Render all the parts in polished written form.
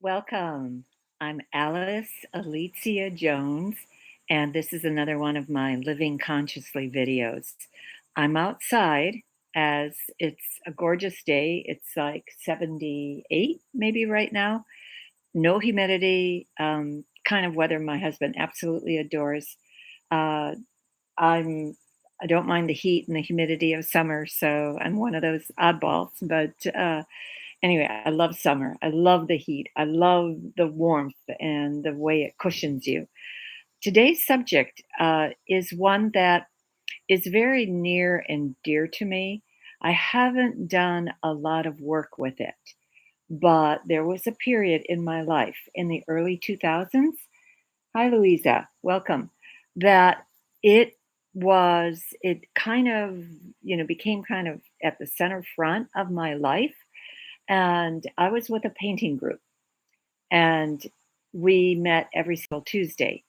Welcome. I'm Alice Alicia Jones, and this is another one of my Living Consciously videos. I'm outside as it's a gorgeous day. It's like 78 maybe right now. No humidity, kind of weather my husband absolutely adores. Uh, I'm I don't mind the heat and the humidity of summer, so I'm one of those oddballs. But anyway, I love summer. I love the heat. I love the warmth and the way it cushions you. Today's subject is one that is very near and dear to me. I haven't done a lot of work with it, but there was a period in my life in the early 2000s. Hi, Louisa. Welcome. That it it kind of, became kind of at the center front of my life. And I was with a painting group, and we met every single Tuesday,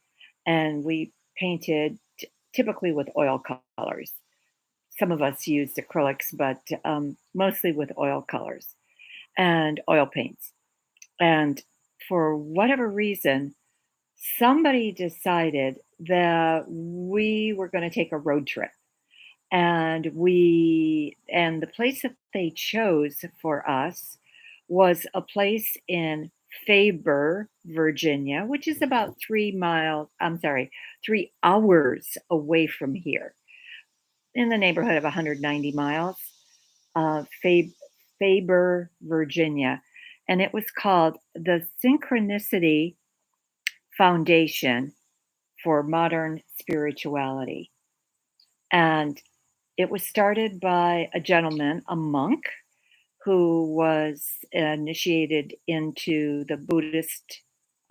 and we painted typically with oil colors. Some of us used acrylics, but mostly with oil colors and oil paints. And for whatever reason, somebody decided that we were going to take a road trip. And the place that they chose for us was a place in Faber, Virginia, which is about 3 hours away from here, in the neighborhood of 190 miles. Faber, Virginia. And it was called the Synchronicity Foundation for Modern Spirituality. And it was started by a gentleman, a monk, who was initiated into the Buddhist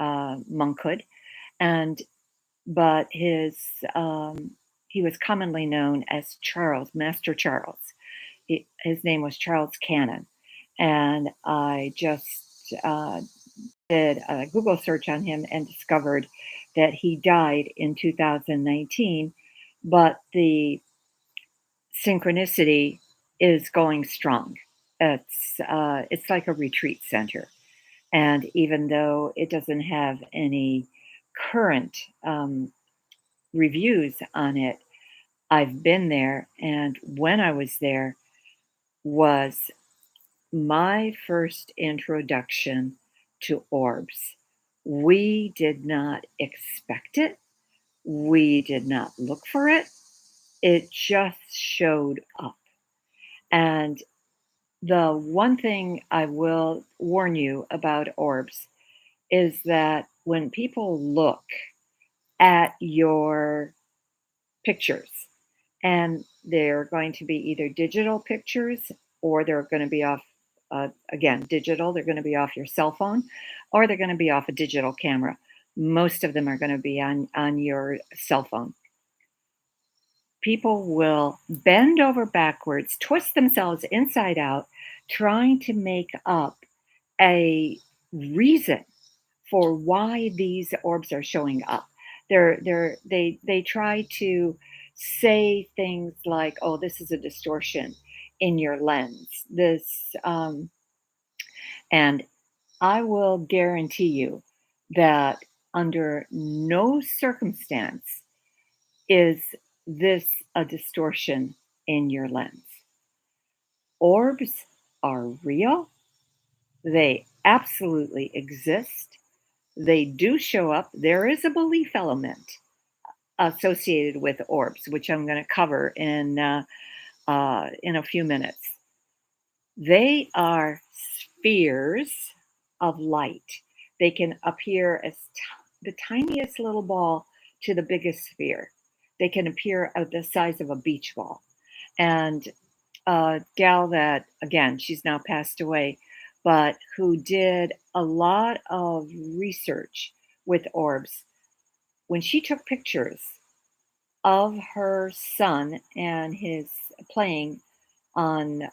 monkhood, and but he was commonly known as Master Charles. His name was Charles Cannon, and I just did a Google search on him and discovered that he died in 2019, but the synchronicity is going strong. It's like a retreat center, and even though it doesn't have any current reviews on it, I've been there, and when I was there was my first introduction to orbs. We did not expect it. We did not look for it. It just showed up. And the one thing I will warn you about orbs is that when people look at your pictures, and they're going to be either digital pictures, or they're going to be off, again, digital, they're going to be off your cell phone, or they're going to be off a digital camera. Most of them are going to be on your cell phone. People will bend over backwards, twist themselves inside out, trying to make up a reason for why these orbs are showing up. They try to say things like, "Oh, this is a distortion in your lens." And I will guarantee you that under no circumstance is this a distortion in your lens. Orbs are real. They absolutely exist. They do show up. There is a belief element associated with orbs, which I'm going to cover in a few minutes. They are spheres of light. They can appear as the tiniest little ball to the biggest sphere. They can appear at the size of a beach ball. And a gal that, again, she's now passed away, but who did a lot of research with orbs, when she took pictures of her son and his playing on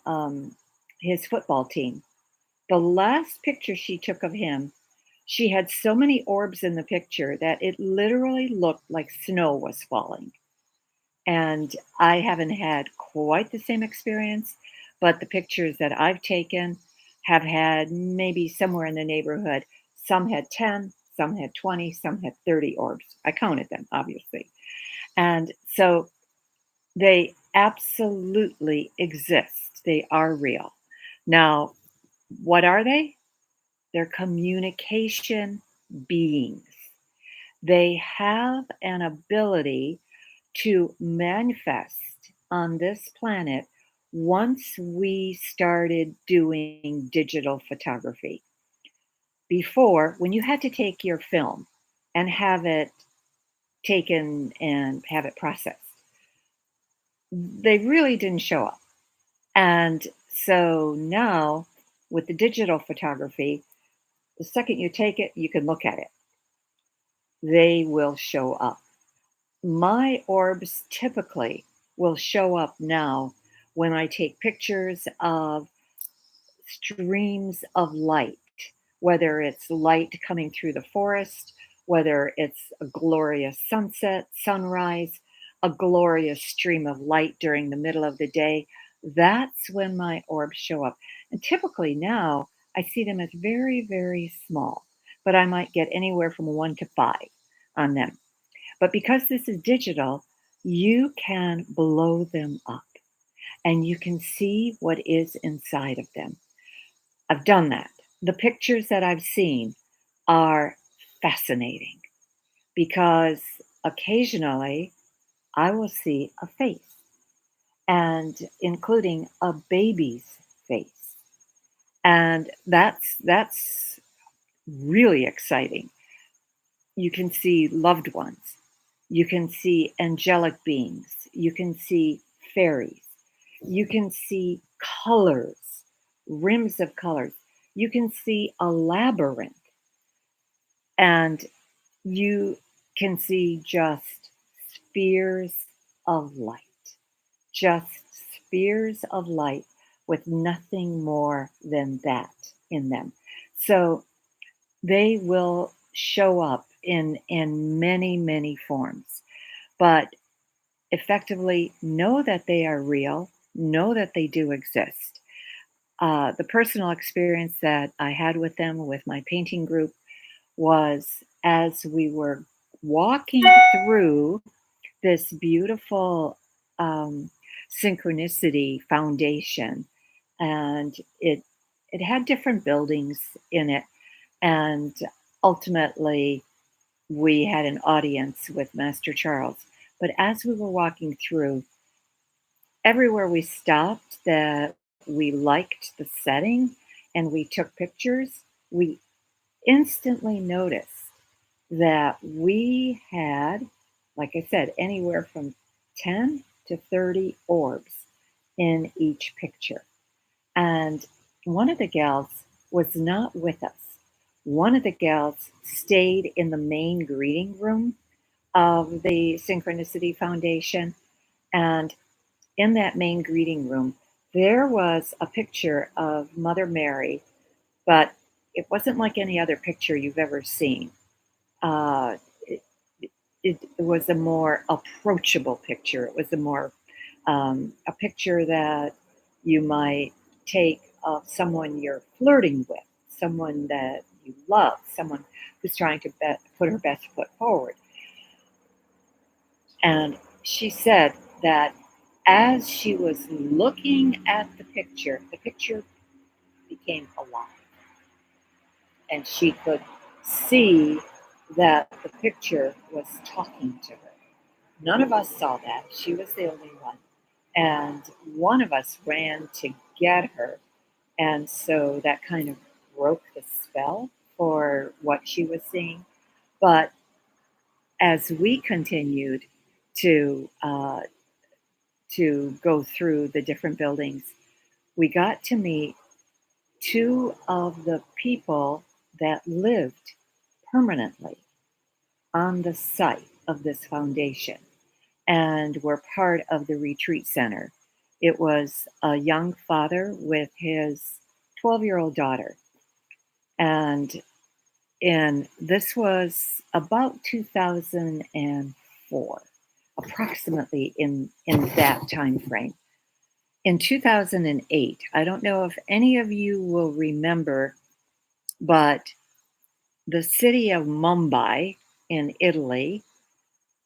his football team, the last picture she took of him, she had so many orbs in the picture that it literally looked like snow was falling. And I haven't had quite the same experience, but the pictures that I've taken have had maybe somewhere in the neighborhood Some had 10, some had 20, some had 30 orbs. I counted them, obviously. And so they absolutely exist. They are real. Now, what are they? They're communication beings. They have an ability to manifest on this planet once we started doing digital photography. Before, when you had to take your film and have it taken and have it processed, they really didn't show up. And so now with the digital photography, the second you take it, you can look at it. They will show up. My orbs typically will show up now when I take pictures of streams of light, whether it's light coming through the forest, whether it's a glorious sunset, sunrise, a glorious stream of light during the middle of the day. That's when my orbs show up. And typically now I see them as very, very small, but I might get anywhere from 1 to 5 on them. But because this is digital, you can blow them up and you can see what is inside of them. I've done that. The pictures that I've seen are fascinating because occasionally I will see a face and including a baby's face. And that's really exciting. You can see loved ones. You can see angelic beings. You can see fairies. You can see colors, rims of colors. You can see a labyrinth. And you can see just spheres of light, just spheres of light with nothing more than that in them. So they will show up in many, many forms. But effectively know that they are real, know that they do exist. The personal experience that I had with them with my painting group was as we were walking through this beautiful um, synchronicity foundation, and it had different buildings in it, and ultimately we had an audience with Master Charles. But as we were walking through, everywhere we stopped that we liked the setting and we took pictures, we instantly noticed that we had, like I said, anywhere from 10 to 30 orbs in each picture. And one of the gals was not with us. One of the gals stayed in the main greeting room of the Synchronicity Foundation. And in that main greeting room, there was a picture of Mother Mary, but it wasn't like any other picture you've ever seen. Uh, it, it was a more approachable picture. It was a picture that you might take of someone you're flirting with, someone that you love, someone who's trying to put her best foot forward. And she said that as she was looking at the picture became alive. And she could see that the picture was talking to her. None of us saw that. She was the only one. And one of us ran to get her. And so that kind of broke the spell for what she was seeing. But as we continued to uh, to go through the different buildings, we got to meet two of the people that lived permanently on the site of this foundation and were part of the retreat center. It was a young father with his 12-year-old daughter. And this was about 2004, approximately in that time frame. In 2008, I don't know if any of you will remember, but the city of Mumbai in Italy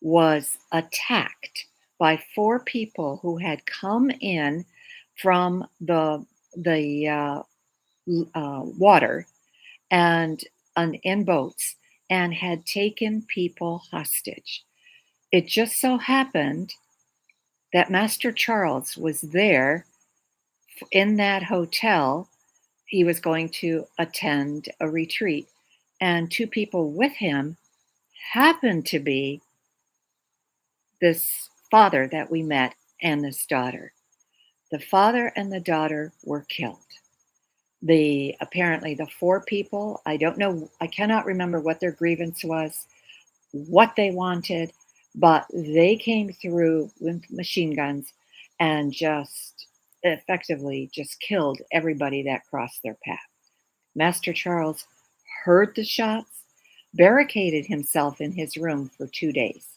was attacked by four people who had come in from the water and in boats and had taken people hostage. It just so happened that Master Charles was there in that hotel. He was going to attend a retreat, and two people with him happened to be this father that we met and this daughter. The father and the daughter were killed. The apparently the four people, I don't know, I cannot remember what their grievance was, what they wanted, but they came through with machine guns and just effectively just killed everybody that crossed their path. Master Charles heard the shots, barricaded himself in his room for 2 days,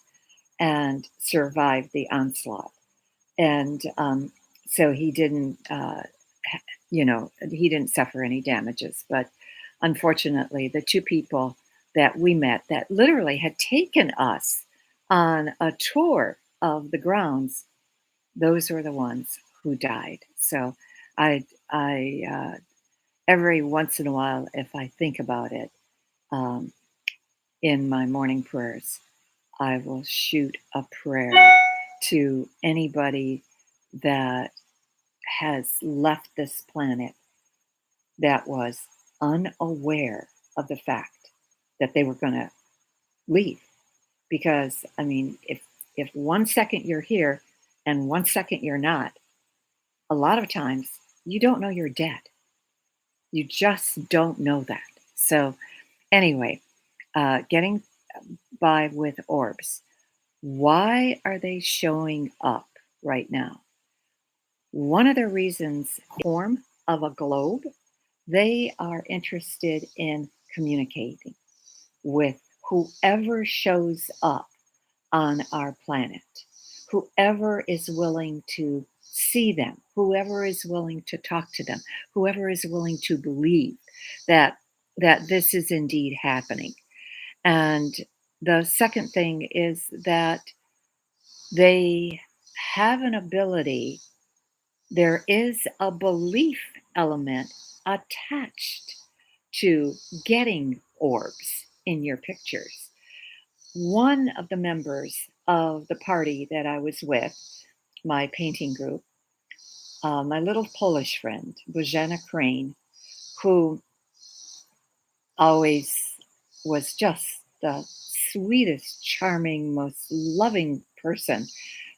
and survived the onslaught. And so he didn't, he didn't suffer any damages. But unfortunately, the two people that we met that literally had taken us on a tour of the grounds, those were the ones who died. So I every once in a while, if I think about it, um, in my morning prayers, I will shoot a prayer to anybody that has left this planet that was unaware of the fact that they were going to leave. Because, I mean, if 1 second you're here and 1 second you're not, a lot of times you don't know you're dead. You just don't know that. So, anyway, getting by with orbs. Why are they showing up right now? One of the reasons, form of a globe, they are interested in communicating with whoever shows up on our planet, whoever is willing to see them, whoever is willing to talk to them, whoever is willing to believe that this is indeed happening. And the second thing is that they have an ability, there is a belief element attached to getting orbs in your pictures. One of the members of the party that I was with, my painting group, my little Polish friend, Bożena Crane, who always was just the sweetest, charming, most loving person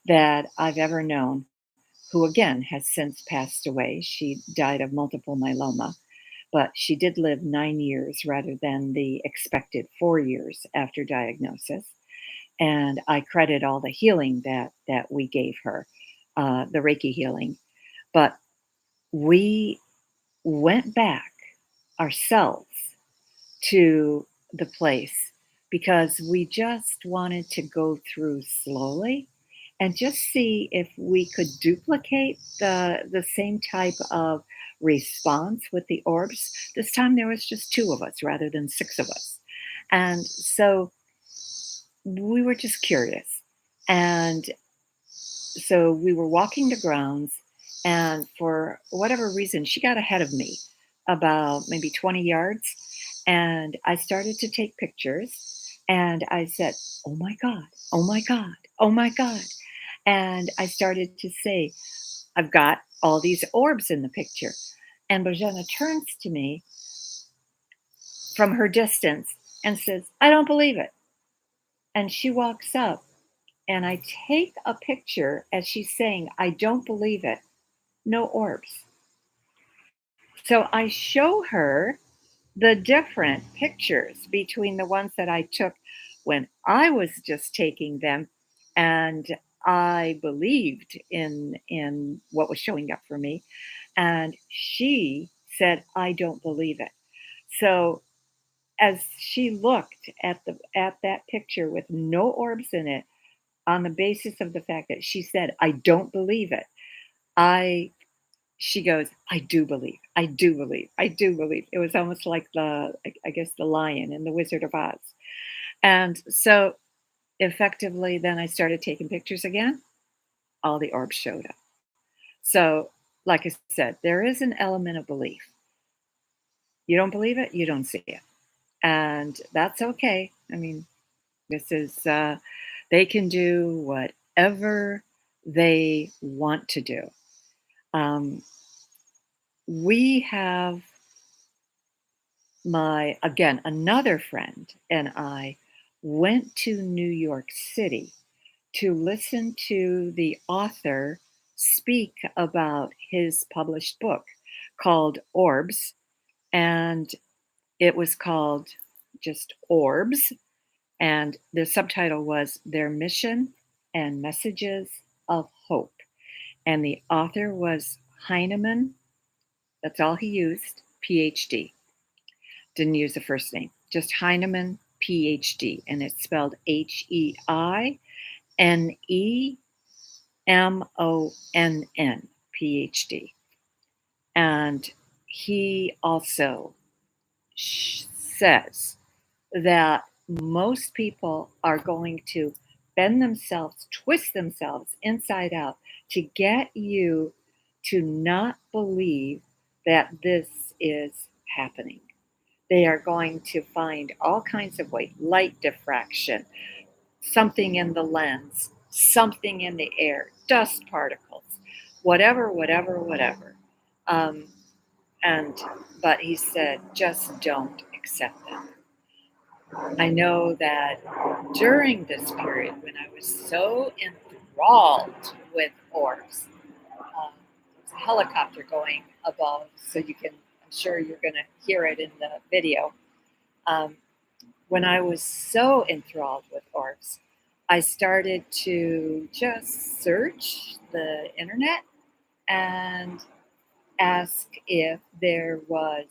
that I've ever known, who again has since passed away. She died of multiple myeloma, but she did live 9 years rather than the expected 4 years after diagnosis. And I credit all the healing that we gave her, the Reiki healing. But we went back ourselves to the place because we just wanted to go through slowly and just see if we could duplicate the same type of response with the orbs. This time there was just two of us rather than six of us. And so we were just curious. And so we were walking the grounds, and for whatever reason, she got ahead of me about maybe 20 yards. And I started to take pictures, and I said, "Oh my God, oh my God, oh my God." And I started to say, "I've got all these orbs in the picture." And Bojana turns to me from her distance and says, "I don't believe it." And she walks up, and I take a picture as she's saying, "I don't believe it." No orbs. So I show her the different pictures between the ones that I took when I was just taking them and I believed in what was showing up for me, and she said I don't believe it. So as she looked at that picture with no orbs in it, on the basis of the fact that she said I don't believe it, I she goes, "I do believe. I do believe. I do believe." It was almost like I guess, the lion in The Wizard of Oz. And so, effectively, then I started taking pictures again. All the orbs showed up. So, like I said, there is an element of belief. You don't believe it, you don't see it. And that's okay. I mean, this is, they can do whatever they want to do. Um, we have again, another friend and I went to New York City to listen to the author speak about his published book called Orbs. And it was called just Orbs. And the subtitle was Their Mission and Messages of Hope. And the author was Heinemann. That's all he used, PhD. Didn't use the first name, just Heinemann, PhD. And it's spelled Heinemonn, PhD. And he also says that most people are going to bend themselves, twist themselves inside out to get you to not believe that this is happening. They are going to find all kinds of ways, light diffraction, something in the lens, something in the air, dust particles, whatever, whatever, whatever. Um, and but he said, just don't accept them. I know that during this period when I was so enthralled with orbs, there's a helicopter going above, so I'm sure you're going to hear it in the video. Um, when I was so enthralled with orbs, I started to just search the internet and ask if there was,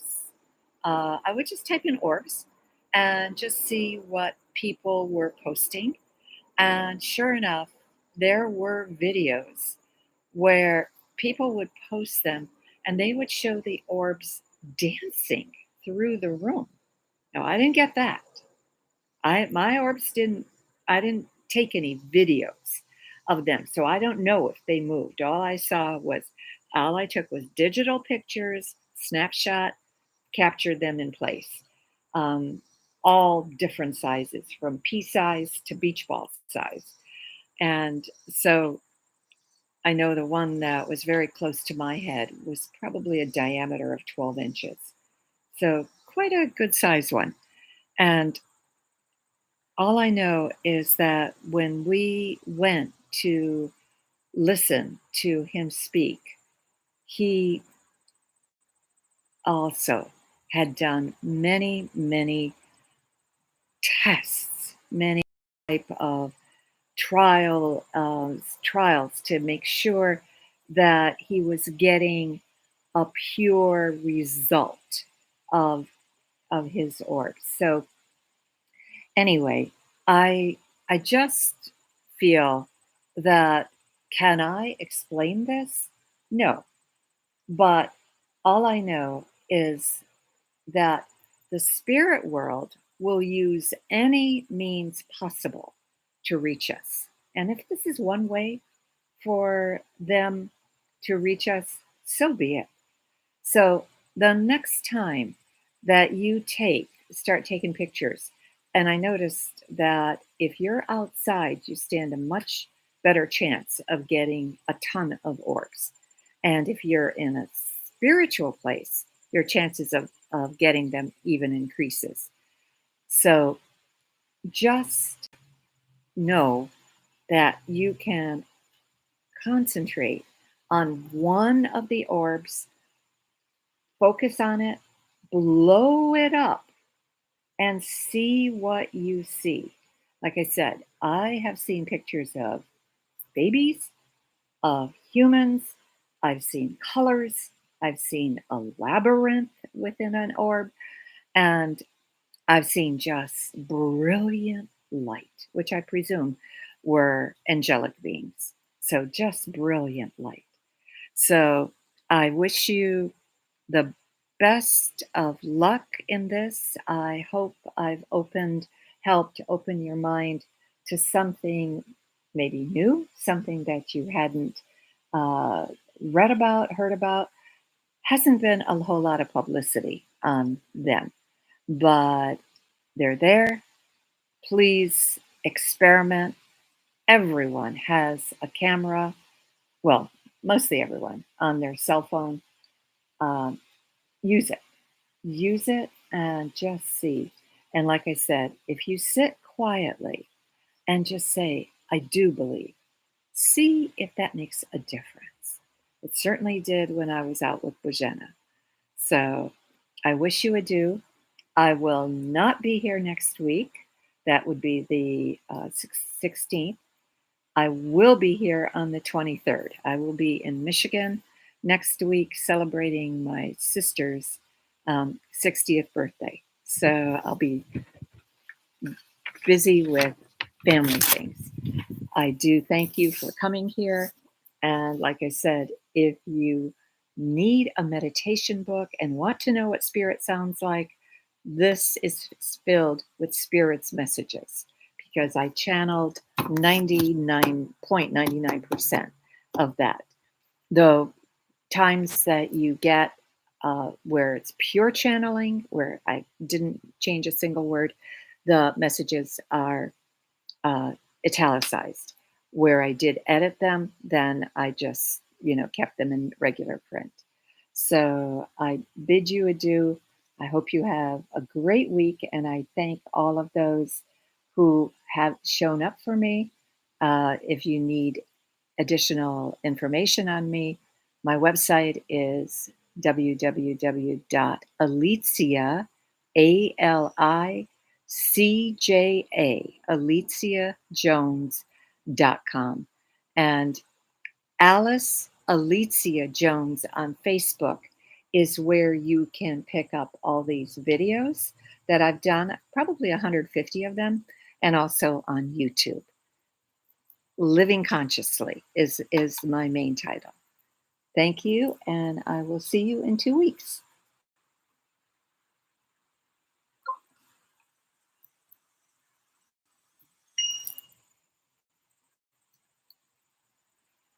I would just type in orbs and just see what people were posting. And sure enough, there were videos where people would post them and they would show the orbs dancing through the room. Now, I didn't get that. My orbs didn't, I didn't take any videos of them, so I don't know if they moved. All I took was digital pictures, snapshot, captured them in place. Um, all different sizes, from pea size to beach ball size. And so I know the one that was very close to my head was probably a diameter of 12 inches. So quite a good size one. And all I know is that when we went to listen to him speak, he also had done many, many tests, many type of trials to make sure that he was getting a pure result of his orbs. So anyway, I just feel that, can I explain this? No, but all I know is that the spirit world will use any means possible to reach us. And if this is one way for them to reach us, so be it. So the next time that start taking pictures, and I noticed that if you're outside, you stand a much better chance of getting a ton of orbs. And if you're in a spiritual place, your chances of getting them even increases. So just know that you can concentrate on one of the orbs, focus on it, blow it up, and see what you see. Like I said, I have seen pictures of babies, of humans, I've seen colors, I've seen a labyrinth within an orb, and I've seen just brilliant light, which I presume were angelic beings. So just brilliant light. So I wish you the best of luck in this. I hope I've helped open your mind to something maybe new, something that you hadn't uh, read about, heard about. Hasn't been a whole lot of publicity on them, but they're there. Please experiment. Everyone has a camera, well, mostly everyone, on their cell phone. Um, use it. Use it and just see. And like I said, if you sit quietly and just say, I do believe, see if that makes a difference. It certainly did when I was out with Bojena. So I wish you adieu. I will not be here next week. That would be the 16th. I will be here on the 23rd. I will be in Michigan next week celebrating my sister's 60th birthday. So I'll be busy with family things. I do thank you for coming here. And like I said, if you need a meditation book and want to know what spirit sounds like, this is filled with spirit's messages because I channeled 99.99% of that. The times that you get where it's pure channeling, where I didn't change a single word, the messages are uh, italicized. Where I did edit them, then I just, kept them in regular print. So I bid you adieu. I hope you have a great week, and I thank all of those who have shown up for me. If you need additional information on me, my website is www.alicia, ALICJA, And Alice Alicia Jones on Facebook is where you can pick up all these videos that I've done, probably 150 of them, and also on YouTube. Living Consciously is my main title. Thank you, and I will see you in 2 weeks.